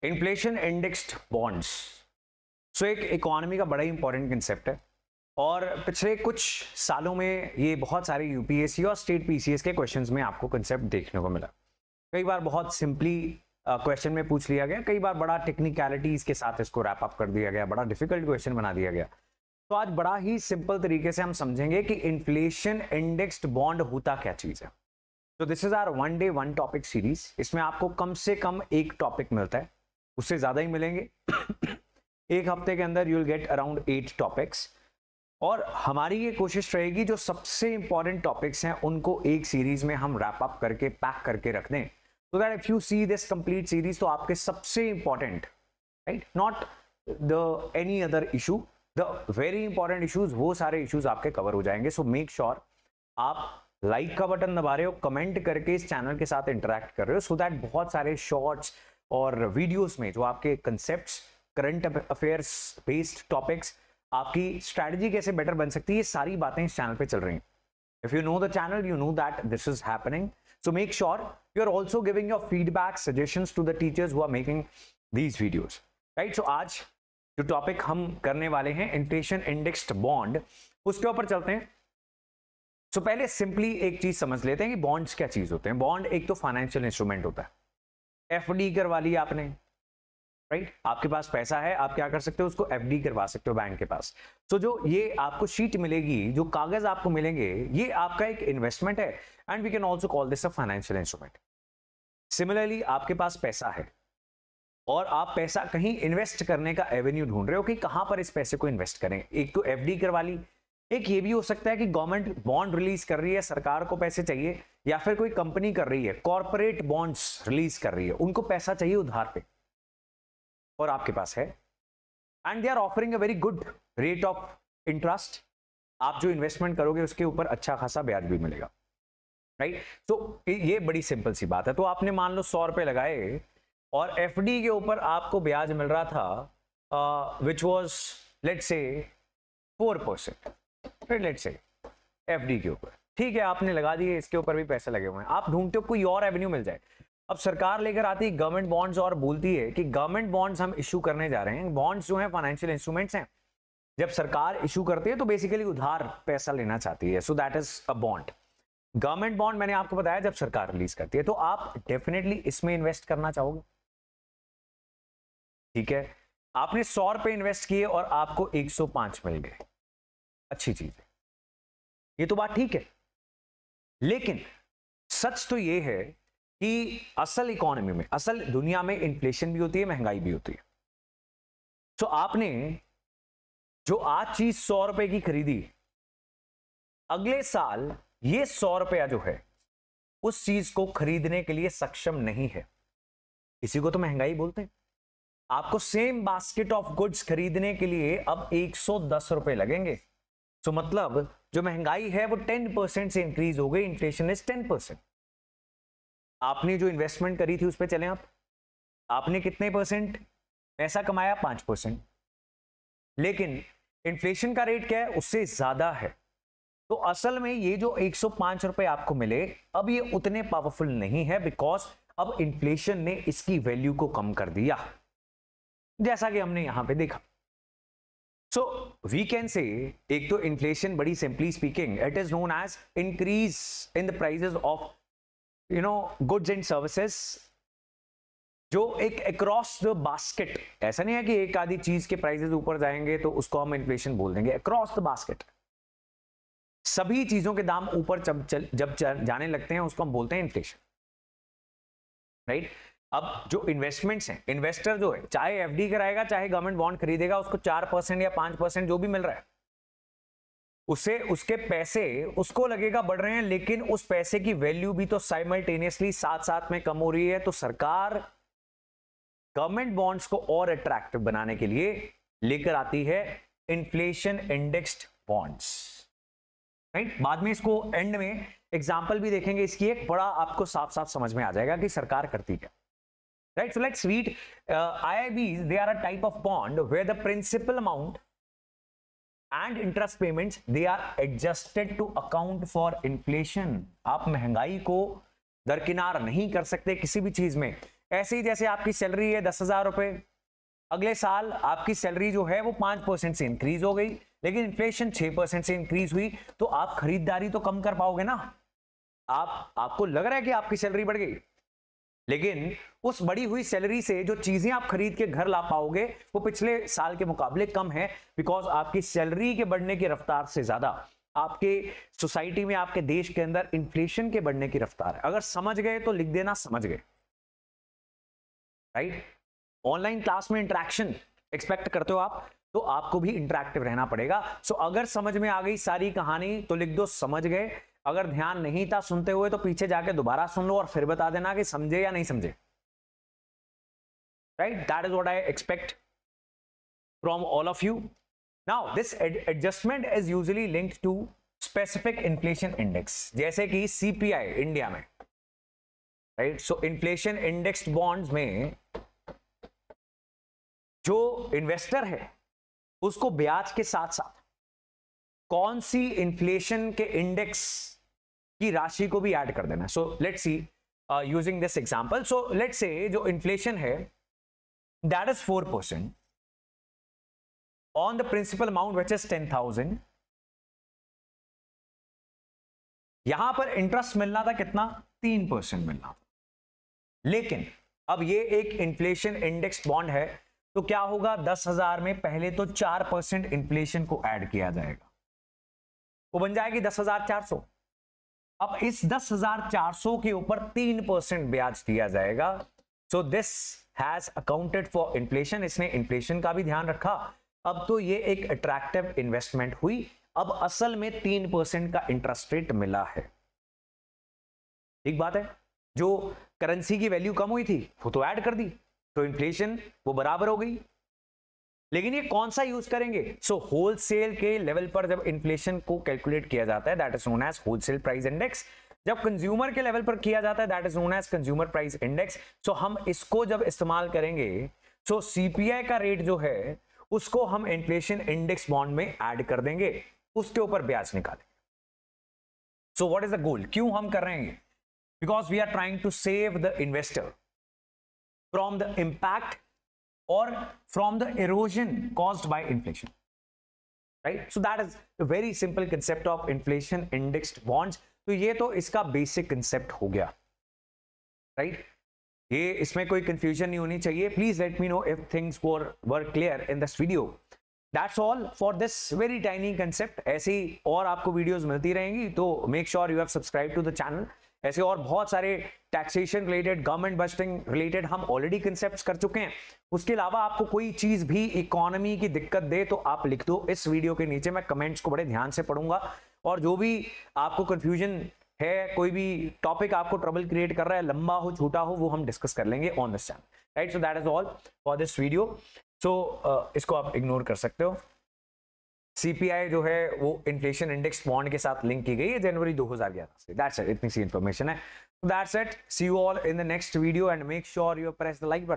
Inflation indexed bonds. सो एक economy का बड़ा ही इंपॉर्टेंट कंसेप्ट है और पिछले कुछ सालों में ये बहुत सारे यूपीएससी और स्टेट पीसीएस के क्वेश्चंस में आपको कंसेप्ट देखने को मिला। कई बार बहुत सिंपली क्वेश्चन में पूछ लिया गया, कई बार बड़ा टेक्निकलिटीज के साथ इसको रैप अप कर दिया गया, बड़ा डिफिकल्ट क्वेश्चन बना दिया गया। तो आज बड़ा ही सिंपल तरीके से हम समझेंगे कि इन्फ्लेशन इंडेक्स्ड बॉन्ड होता क्या चीज है। तो this is hour one day one topic series. इसमें आपको कम से कम एक टॉपिक मिलता है, उससे ज्यादा ही मिलेंगे। एक हफ्ते के अंदर you will get around 8 topics और हमारी ये कोशिश रहेगी जो सबसे इंपॉर्टेंट टॉपिक्स हैं उनको एक सीरीज में हम रैप अप करके पैक करके रख दें, so that if you see this complete series तो आपके सबसे important, right, not the any other issue, the very important issues, वो सारे इश्यूज आपके कवर हो जाएंगे। सो मेक श्योर आप लाइक का बटन दबा रहे हो, कमेंट करके इस चैनल के साथ इंटरेक्ट कर रहे हो, सो दैट बहुत सारे शॉर्ट्स और वीडियोस में जो आपके concepts, current affairs based topics, आपकी स्ट्रैटेजी कैसे बेटर बन सकती है, ये सारी बातें इस चैनल पे चल रही हैं। If you know the channel, you know that this is happening, so make sure you are also giving your feedback, suggestions to the teachers who are making these videos, right. So आज जो topic हम करने वाले हैं inflation indexed bond, उसके ऊपर चलते हैं। सो पहले सिंपली एक चीज समझ लेते हैं कि बॉन्ड्स क्या चीज होते हैं। बॉन्ड एक तो फाइनेंशियल इंस्ट्रूमेंट होता है। एफडी करवा ली आपने, राइट, आपके पास पैसा है, आप क्या कर सकते हो, उसको एफडी करवा सकते हो बैंक के पास। तो जो ये आपको शीट मिलेगी, जो कागज आपको मिलेंगे, ये आपका एक इन्वेस्टमेंट है and we can also call this a financial instrument. Similarly आपके पास पैसा है और आप पैसा कहीं इन्वेस्ट करने का एवेन्यू ढूंढ रहे हो कि कहां पर इस पैसे को इन्वेस्ट करें। एक तो एफडी करवा ली, एक ये भी हो सकता है कि गवर्नमेंट बॉन्ड रिलीज कर रही है, सरकार को पैसे चाहिए, या फिर कोई कंपनी कर रही है, कॉर्पोरेट बॉन्ड्स रिलीज कर रही है, उनको पैसा चाहिए उधार पे और आपके पास है and they are offering a very good rate of interest. आप जो इन्वेस्टमेंट करोगे उसके ऊपर अच्छा खासा ब्याज भी मिलेगा, राइट। तो ये बड़ी सिंपल सी बात है। तो आपने मान लो 100 रुपए लगाए और एफडी के ऊपर आपको ब्याज मिल रहा था which was let's say 4%, let's say FD के ऊपर, ठीक है, आपने लगा दिए, इसके ऊपर भी पैसे लगे हुए हैं, आप ढूंढते हो कोई और एवेन्यू मिल जाए। अब सरकार लेकर आती है गवर्नमेंट बॉन्ड्स और बोलती है कि गवर्नमेंट बॉन्ड्स हम इशू करने जा रहे हैं। बॉन्ड्स जो हैं फाइनेंशियल इंस्ट्रूमेंट्स हैं, जब सरकार इशू करती है तो बेसिकली उधार पैसा लेना चाहती है, सो that is a bond. Government bond मैंने आपको बताया जब सरकार रिलीज करती है, तो आप डेफिनेटली इसमें इन्वेस्ट करना चाहोगे, ठीक है। आपने 100 रुपए इन्वेस्ट किए और आपको 105 मिल गए, अच्छी चीज है, ये तो बात ठीक है। लेकिन सच तो ये है कि असल इकोनॉमी में, असल दुनिया में इन्फ्लेशन भी होती है, महंगाई भी होती है। तो आपने जो आज चीज 100 रुपए की खरीदी, अगले साल ये 100 रुपया जो है उस चीज को खरीदने के लिए सक्षम नहीं है, इसी को तो महंगाई बोलते हैं। आपको सेम बास्केट ऑफ गुड्स खरीदने के लिए अब 110 रुपए लगेंगे। तो मतलब जो महंगाई है वो 10% से इंक्रीज हो गई, इन्फ्लेशन इज 10%। आपने जो इन्वेस्टमेंट करी थी उस पर चले आप, आपने कितने परसेंट पैसा कमाया, 5%, लेकिन इन्फ्लेशन का रेट क्या है, उससे ज्यादा है। तो असल में ये जो 105 रुपए आपको मिले, अब ये उतने पावरफुल नहीं है, बिकॉज अब इन्फ्लेशन ने इसकी वैल्यू को कम कर दिया, जैसा कि हमने यहां पे देखा। सो वी कैन से, एक तो इन्फ्लेशन बड़ी simply speaking it is known as increase in the prices of goods and services, जो एक अक्रॉस द बास्केट, ऐसा नहीं है कि एक आधी चीज के प्राइसेस ऊपर जाएंगे तो उसको हम इन्फ्लेशन बोल देंगे। अक्रॉस द बास्केट सभी चीजों के दाम ऊपर जब जाने लगते हैं उसको हम बोलते हैं इन्फ्लेशन, राइट। अब जो इन्वेस्टमेंट्स हैं, इन्वेस्टर जो है चाहे एफडी कराएगा चाहे गवर्नमेंट बॉन्ड खरीदेगा, उसको 4% या 5% जो भी मिल रहा है, उससे उसके पैसे उसको लगेगा बढ़ रहे हैं, लेकिन उस पैसे की वैल्यू भी तो साइमल्टेनियसली साथ साथ में कम हो रही है। तो सरकार गवर्नमेंट बॉन्ड्स को और अट्रैक्टिव बनाने के लिए लेकर आती है इन्फ्लेशन इंडेक्स्ड बॉन्ड्स, राइट। बाद में इसको एंड में एग्जांपल भी देखेंगे इसकी, एक बड़ा आपको साफ साफ समझ में आ जाएगा कि सरकार करती क्या, right. So let's read IIBs, they are a type of bond where the principal amount and interest payments they are adjusted to account for inflation। आप महंगाई को दरकिनार नहीं कर सकते किसी भी चीज में, ऐसे ही जैसे आपकी सैलरी है 10,000 रुपए, अगले साल आपकी सैलरी जो है वो 5% से इंक्रीज हो गई, लेकिन इन्फ्लेशन 6% से इंक्रीज हुई, तो आप खरीदारी तो कम कर पाओगे ना। आपको लग रहा है कि आपकी सैलरी बढ़ गई, लेकिन उस बढ़ी हुई सैलरी से जो चीजें आप खरीद के घर ला पाओगे वो पिछले साल के मुकाबले कम है, बिकॉज आपकी सैलरी के बढ़ने की रफ्तार से ज्यादा आपके सोसाइटी में, आपके देश के अंदर इन्फ्लेशन के बढ़ने की रफ्तार है। अगर समझ गए तो लिख देना समझ गए, राइट। ऑनलाइन क्लास में इंटरेक्शन एक्सपेक्ट करते हो आप, तो आपको भी इंटरेक्टिव रहना पड़ेगा। सो अगर समझ में आ गई सारी कहानी तो लिख दो समझ गए, अगर ध्यान नहीं था सुनते हुए तो पीछे जाके दोबारा सुन लो और फिर बता देना कि समझे या नहीं समझे, right. That is what I expect from all of you. Now this adjustment is usually linked to specific inflation index, जैसे कि सीपीआई इंडिया में, right. So inflation indexed bonds में जो इन्वेस्टर है उसको ब्याज के साथ साथ कौन सी इन्फ्लेशन के इंडेक्स की राशि को भी ऐड कर देना। So let's see using this example. So let's say जो इन्फ्लेशन है that is 4% on the principal amount which is 10,000। यहां पर इंटरेस्ट मिलना था कितना, 3% मिलना था, लेकिन अब ये एक इन्फ्लेशन इंडेक्स बॉन्ड है, तो क्या होगा, 10,000 में पहले तो 4% इन्फ्लेशन को ऐड किया जाएगा, वो बन जाएगी 10,400। अब इस 10,400 के ऊपर 3% ब्याज दिया जाएगा। So this has accounted for inflation, इसने इन्फ्लेशन का भी ध्यान रखा। अब तो ये एक अट्रैक्टिव इन्वेस्टमेंट हुई। अब असल में 3% का इंटरेस्ट रेट मिला है, ठीक बात है। जो करेंसी की वैल्यू कम हुई थी वो तो ऐड कर दी, तो इन्फ्लेशन वो बराबर हो गई। लेकिन ये कौन सा यूज करेंगे, सो होलसेल के लेवल पर जब इन्फ्लेशन को कैलकुलेट किया जाता है that is known as wholesale price index, जब कंज्यूमर के लेवल पर किया जाता है that is known as consumer price index. So हम इसको जब इस्तेमाल करेंगे, सो सीपीआई का रेट जो है उसको हम इन्फ्लेशन इंडेक्स बॉन्ड में ऐड कर देंगे, उसके ऊपर ब्याज निकालेंगे। So what is the goal, क्यों हम कर रहे हैं, because we are trying to save the investor from the impact or from the erosion caused by inflation, right? So that is a very simple concept of inflation indexed bonds. तो ये तो इसका basic concept हो गया, right. ये इसमें कोई confusion नहीं होनी चाहिए। Please let me know if things were clear in this video. That's all for this very tiny concept. ऐसी और आपको वीडियोस मिलती रहेंगी, तो make sure you have subscribe to the channel. ऐसे और बहुत सारे taxation related, government budgeting related हम ऑलरेडी कंसेप्ट्स कर चुके हैं। उसके अलावा आपको कोई चीज भी इकोनॉमी की दिक्कत दे तो आप लिख दो इस वीडियो के नीचे, मैं कमेंट्स को बड़े ध्यान से पढ़ूंगा। और जो भी आपको कंफ्यूजन है, कोई भी टॉपिक आपको ट्रबल क्रिएट कर रहा है, लंबा हो छोटा हो, वो हम डिस्कस कर लेंगे on this channel, right. So that is all for this video. So इसको आप इग्नोर कर सकते हो। सीपीआई जो है वो इन्फ्लेशन इंडेक्स बॉन्ड के साथ लिंक की गई है जनवरी 2011 से। दैट्स इट, इतनी सी इंफॉर्मेशन है। That's it, see you all in the next video and make sure you press the like button.